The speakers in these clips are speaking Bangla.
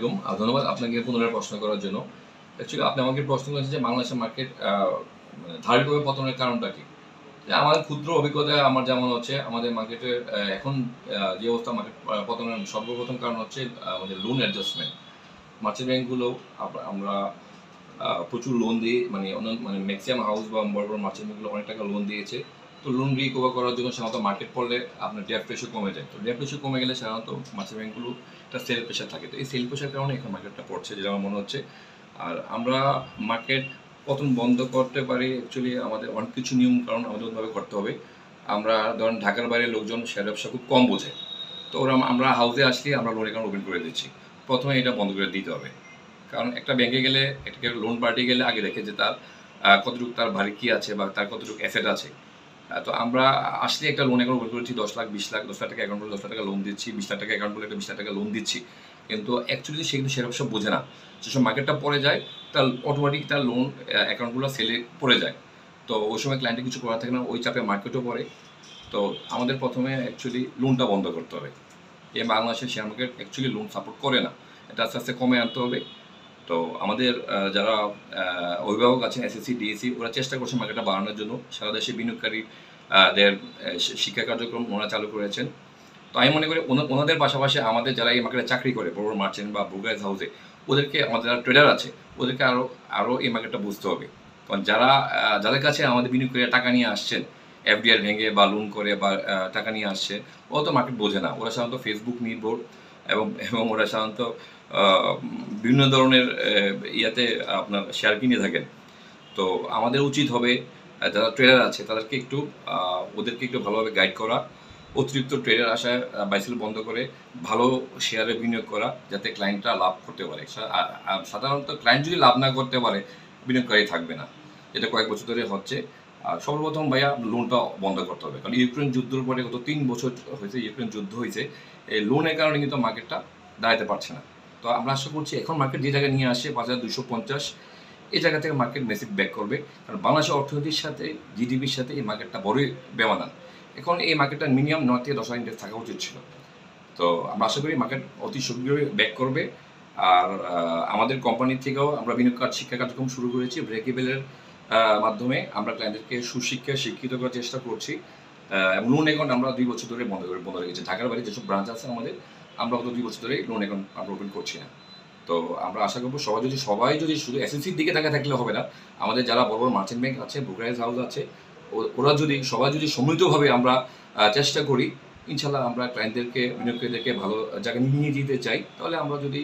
আলাইকুম। ধন্যবাদ আপনাকে পুনরায় প্রশ্ন করার জন্য। অ্যাকচুয়ালি আপনি আমাকে প্রশ্ন করেছেন যে বাংলাদেশের মার্কেট মানে ধারাবাহিকভাবে পতনের কারণটা কি? যে আমাদের ক্ষুদ্র অভিজ্ঞতায় আমার যেমন হচ্ছে আমাদের মার্কেটের এখন যে অবস্থা মার্কেট পতনের সর্বপ্রথম কারণ হচ্ছে আমাদের লোন অ্যাডজাস্টমেন্ট। মার্চেন্ট ব্যাংকগুলো আমরা প্রচুর লোন দিয়ে মানে মানে ম্যাক্সিমাম হাউস বা বড় বড় মার্চেন্ট ব্যাংকগুলো অনেক টাকা লোন দিয়েছে। তো লোন রিকভার করার জন্য সাধারণত মার্কেট পড়লে আপনার ডেট রেশিও কমে যায়। তো ডেট রেশিও কমে গেলে সাধারণত মার্চেন্ট ব্যাংকগুলো একটা সেল প্রেশার থাকে। তো এই সেল প্রেশার কারণে এখন মার্কেটটা পড়ছে যেটা আমার মনে হচ্ছে। আর আমরা মার্কেট পতন বন্ধ করতে পারি অ্যাকচুয়ালি আমাদের অনেক কিছু নিয়ম কারণ আমাদের ওইভাবে করতে হবে। আমরা ধরেন ঢাকার বাইরে লোকজন শেয়ার ব্যবসা খুব কম বোঝে। তো আমরা হাউসে আসলে আমরা লোন অ্যাকাউন্ট ওপেন করে দিচ্ছি। প্রথমে এটা বন্ধ করে দিতে হবে। কারণ একটা ব্যাংকে গেলে একটা লোন পার্টি গেলে আগে দেখে যে তার কতটুকু তার বাড়ি কী আছে বা তার কতটুকু অ্যাসেট আছে। তো আমরা আসলে একটা লোন অ্যাকাউন্ট ওপেন করেছি 10 লাখ 20 লাখ 10 লাখ টাকা অ্যাকাউন্ট করলে 10 লাখ টাকা লোন দিচ্ছি, 20 লাখ টাকা অ্যাকাউন্ট করলে একটা 20 লাখ টাকা লোন দিচ্ছি। কিন্তু অ্যাকচুয়ালি সে কিন্তু সেরকম সব বোঝে না। যেসব মার্কেটটা পড়ে যায় তার অটোমেটিক তার লোন অ্যাকাউন্টগুলো সেলে পড়ে যায়। তো ওই সময় ক্লায়েন্টের কিছু করার থাকে না, ওই চাপে মার্কেটও পড়ে। তো আমাদের প্রথমে অ্যাকচুয়ালি লোনটা বন্ধ করতে হবে। এই বাংলাদেশের share market actually loan support করে না। এটা আস্তে আস্তে কমে আনতে হবে। তো আমাদের যারা অভিভাবক আছেন এসএসসি ডিএসসি ওরা চেষ্টা করছে মার্কেটটা বাড়ানোর জন্য সারা দেশে বিনিয়োগকারী দের শিক্ষা কার্যক্রম ওনারা চালু করেছেন। তো আমি মনে করি ওনাদের পাশাপাশি আমাদের যারা এই মার্কেটে চাকরি করে বড় বড় মার্চেন্ট বা ব্রোকারেজ হাউসে ওদেরকে আমাদের যারা ট্রেডার আছে ওদেরকে আরও এই মার্কেটটা বুঝতে হবে। কারণ যাদের কাছে আমাদের বিনিয়োগকারীরা টাকা নিয়ে আসছেন এফডিআর ভেঙে বা লোন করে বা টাকা নিয়ে আসছে ও তো মার্কেট বোঝে না। ওরা সাধারণত ফেসবুক নির্ভর এবং এবং ওরা সাধারণত বিভিন্ন ধরনের ইয়াতে আপনার শেয়ার কিনে থাকেন। তো আমাদের উচিত হবে যারা ট্রেডার আছে তাদেরকে ওদেরকে একটু ভালোভাবে গাইড করা, অতিরিক্ত ট্রেডার আসায় বাইসেল বন্ধ করে ভালো শেয়ারে বিনিয়োগ করা যাতে ক্লায়েন্টরা লাভ করতে পারে। সাধারণত ক্লায়েন্ট যদি লাভ না করতে পারে বিনিয়োগকারী থাকবে না, এটা কয়েক বছর ধরে হচ্ছে। আর সর্বপ্রথম ভাইয়া লোনটা বন্ধ করতে হবে, কারণ ইউক্রেন যুদ্ধের পরে গত 3 বছর হয়েছে ইউক্রেন যুদ্ধ হয়েছে, এই লোনের কারণে কিন্তু মার্কেটটা দাঁড়াতে পারছে না। তো আমরা আশা করছি এখন মার্কেট যে জায়গায় নিয়ে আসে 5250 এই জায়গা থেকে মার্কেট মেসিভ ব্যাক করবে। কারণ বাংলাদেশের অর্থনীতির সাথে জিডিপির সাথে এই মার্কেটটা বড়ই ব্যবধান। এখন এই মার্কেটটা মিনিমাম 9 থেকে 10 ইন্ডেক্স থাকা উচিত ছিল। তো আমরা আশা করি মার্কেট অতি শীঘ্রই ব্যাক করবে। আর আমাদের কোম্পানি থেকেও আমরা শিক্ষা কার্যক্রম শুরু করেছি ব্রেকেবেলের মাধ্যমে আমরা ক্লায়েন্টদেরকে সুশিক্ষায় শিক্ষিত করার চেষ্টা করছি। এবং লোন অ্যাকাউন্ট আমরা 2 বছর ধরে বন্ধ রেখেছি। ঢাকার বাইরে যেসব ব্রাঞ্চ আছে আমাদের আমরা গত 2 বছর ধরে লোন অ্যাকাউন্ট আমরা ওপেন করছি না। তো আমরা আশা করবো সবাই যদি শুধু এসএসসির দিকে থাকলে হবে না, আমাদের যারা বড় বড় মার্চেন্ট ব্যাংক আছে ব্রোকারেজ হাউস আছে ওরা সবাই যদি সম্মিলিতভাবে আমরা চেষ্টা করি ইনশাল্লাহ আমরা ক্লায়েন্টদেরকে বিনিয়োগকারীদেরকে ভালো জায়গায় নিয়ে যেতে চাই, তাহলে আমরা যদি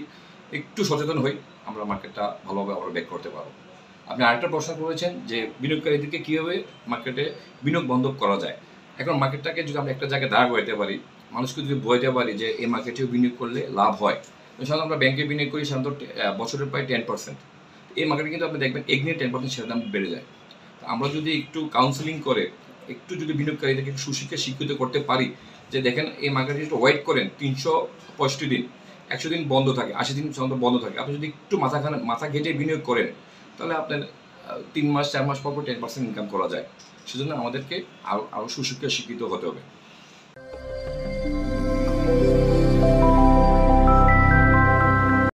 একটু সচেতন হই আমরা মার্কেটটা ভালোভাবে আবার ব্যাক করতে পারবো। আপনি আরেকটা প্রশ্ন করেছেন যে বিনিয়োগকারীদেরকে কীভাবে মার্কেটে বিনিয়োগ বন্ধ করা যায়। এখন মার্কেটটাকে যদি আমরা একটা জায়গায় দাঁড় করাতে পারি, মানুষকে যদি বোঝাতে পারি যে এই মার্কেটেও বিনিয়োগ করলে লাভ হয়। সাধারণত আমরা ব্যাংকে বিনিয়োগ করি সাধারণত বছরের প্রায় 10%। এই মার্কেটে কিন্তু আপনি দেখবেন এগনিয়ে 10% শেয়ার দাম বেড়ে যায়। আমরা যদি একটু কাউন্সিলিং করে একটু যদি বিনিয়োগকারীদেরকে সুশিক্ষায় শিক্ষিত করতে পারি যে দেখেন এই মার্কেটে একটু ওয়েট করেন 365 দিন, 100 দিন বন্ধ থাকে, 80 দিন সাধারণত বন্ধ থাকে, আপনি যদি একটু মাথা ঘেটে বিনিয়োগ করেন তাহলে আপনার 3 মাস 4 মাস পর 10% ইনকাম করা যায়। সেজন্য আমাদেরকে আরও সুশিক্ষায় শিক্ষিত হতে হবে।